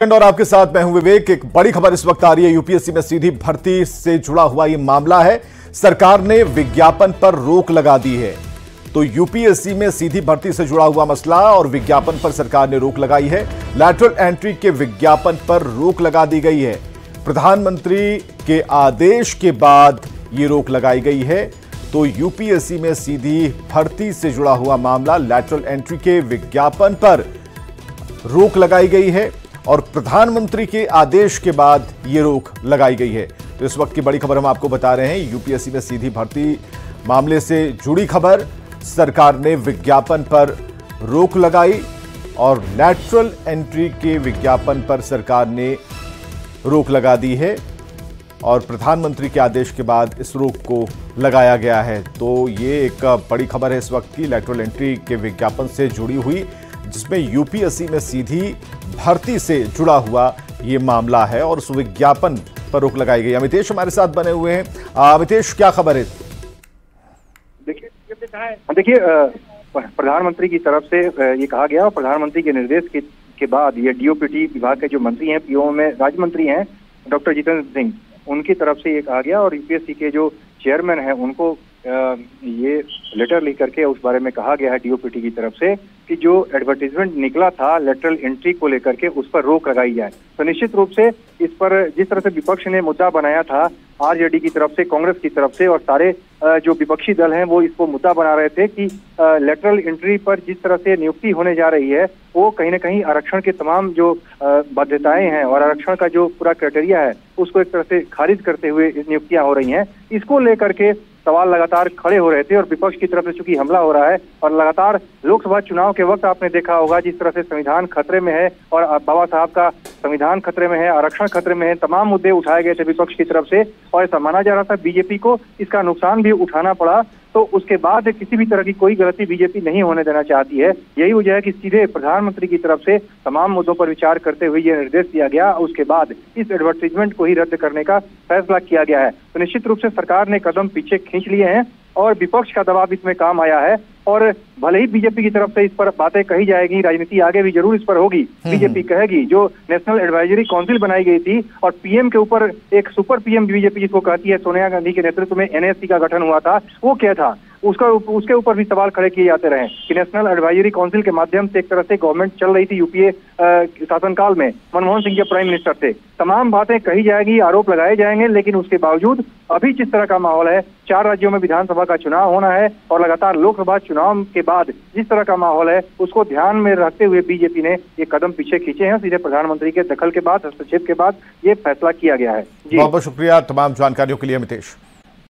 और आपके साथ मैं हूं विवेक। एक बड़ी खबर इस वक्त आ रही है। यूपीएससी में सीधी भर्ती से जुड़ा हुआ यह मामला है। सरकार ने विज्ञापन पर रोक लगा दी है। तो यूपीएससी में सीधी भर्ती से जुड़ा हुआ मसला और विज्ञापन पर सरकार ने रोक लगाई है। लैटरल एंट्री के विज्ञापन पर रोक लगा दी गई है। प्रधानमंत्री के आदेश के बाद यह रोक लगाई गई है। तो यूपीएससी में सीधी भर्ती से जुड़ा हुआ मामला, लैटरल एंट्री के विज्ञापन पर रोक लगाई गई है और प्रधानमंत्री के आदेश के बाद यह रोक लगाई गई है। तो इस वक्त की बड़ी खबर हम आपको बता रहे हैं। यूपीएससी में सीधी भर्ती मामले से जुड़ी खबर, सरकार ने विज्ञापन पर रोक लगाई और लैटरल एंट्री के विज्ञापन पर सरकार ने रोक लगा दी है और प्रधानमंत्री के आदेश के बाद इस रोक को लगाया गया है। तो ये एक बड़ी खबर है इस वक्त की, लैटरल एंट्री के विज्ञापन से जुड़ी हुई, जिसमें यूपीएससी में सीधी भर्ती से जुड़ा हुआ ये मामला है और उस विज्ञापन पर रोक लगाई गई। अमितेश हमारे साथ बने हुए हैं। अमितेश, क्या खबर है? देखिए, प्रधानमंत्री की तरफ से ये कहा गया और प्रधानमंत्री के निर्देश के बाद ये डीओपीटी विभाग के जो मंत्री हैं, पीओ में राज्य मंत्री हैं डॉक्टर जितेंद्र सिंह, उनकी तरफ से ये कहा गया और यूपीएससी के जो चेयरमैन हैं उनको ये लेटर लिख करके उस बारे में कहा गया है डीओपीटी की तरफ से कि जो एडवर्टीजमेंट निकला था लैटरल एंट्री को लेकर के उस पर रोक लगाई जाए। तो निश्चित रूप से इस पर जिस तरह से विपक्ष ने मुद्दा बनाया था, आरजेडी की तरफ से, कांग्रेस की तरफ से और सारे जो विपक्षी दल हैं वो इसको मुद्दा बना रहे थे कि लैटरल एंट्री पर जिस तरह से नियुक्ति होने जा रही है वो कहीं ना कहीं आरक्षण के तमाम जो बाध्यताएं हैं और आरक्षण का जो पूरा क्राइटेरिया है उसको एक तरह से खारिज करते हुए नियुक्तियां हो रही हैं। इसको लेकर के सवाल लगातार खड़े हो रहे थे और विपक्ष की तरफ से चूंकि हमला हो रहा है और लगातार लोकसभा चुनाव के वक्त आपने देखा होगा जिस तरह से संविधान खतरे में है और बाबा साहब का संविधान खतरे में है, आरक्षण खतरे में है, तमाम मुद्दे उठाए गए थे विपक्ष की तरफ से और ऐसा माना जा रहा था बीजेपी को इसका नुकसान भी उठाना पड़ा। तो उसके बाद किसी भी तरह की कोई गलती बीजेपी नहीं होने देना चाहती है। यही वजह है कि सीधे प्रधानमंत्री की तरफ से तमाम मुद्दों पर विचार करते हुए यह निर्देश दिया गया। उसके बाद इस एडवर्टीजमेंट को ही रद्द करने का फैसला किया गया है। तो निश्चित रूप से सरकार ने कदम पीछे खींच लिए हैं और विपक्ष का दबाव इसमें काम आया है और भले ही बीजेपी की तरफ से इस पर बातें कही जाएगी, राजनीति आगे भी जरूर इस पर होगी। बीजेपी कहेगी जो नेशनल एडवाइजरी काउंसिल बनाई गई थी और पीएम के ऊपर एक सुपर पीएम बीजेपी जिसको कहती है, सोनिया गांधी के नेतृत्व में एनएससी का गठन हुआ था, वो क्या था उसके ऊपर भी सवाल खड़े किए जाते रहे कि नेशनल एडवाइजरी काउंसिल के माध्यम से एक तरह से गवर्नमेंट चल रही थी यूपीए शासनकाल में, मनमोहन सिंह के प्राइम मिनिस्टर थे। तमाम बातें कही जाएगी, आरोप लगाए जाएंगे, लेकिन उसके बावजूद अभी जिस तरह का माहौल है, 4 राज्यों में विधानसभा का चुनाव होना है और लगातार लोकसभा चुनाव के बाद जिस तरह का माहौल है उसको ध्यान में रखते हुए बीजेपी ने ये कदम पीछे खींचे हैं। सीधे प्रधानमंत्री के दखल के बाद, हस्तक्षेप के बाद ये फैसला किया गया है। बहुत बहुत शुक्रिया तमाम जानकारियों के लिए अमितेश।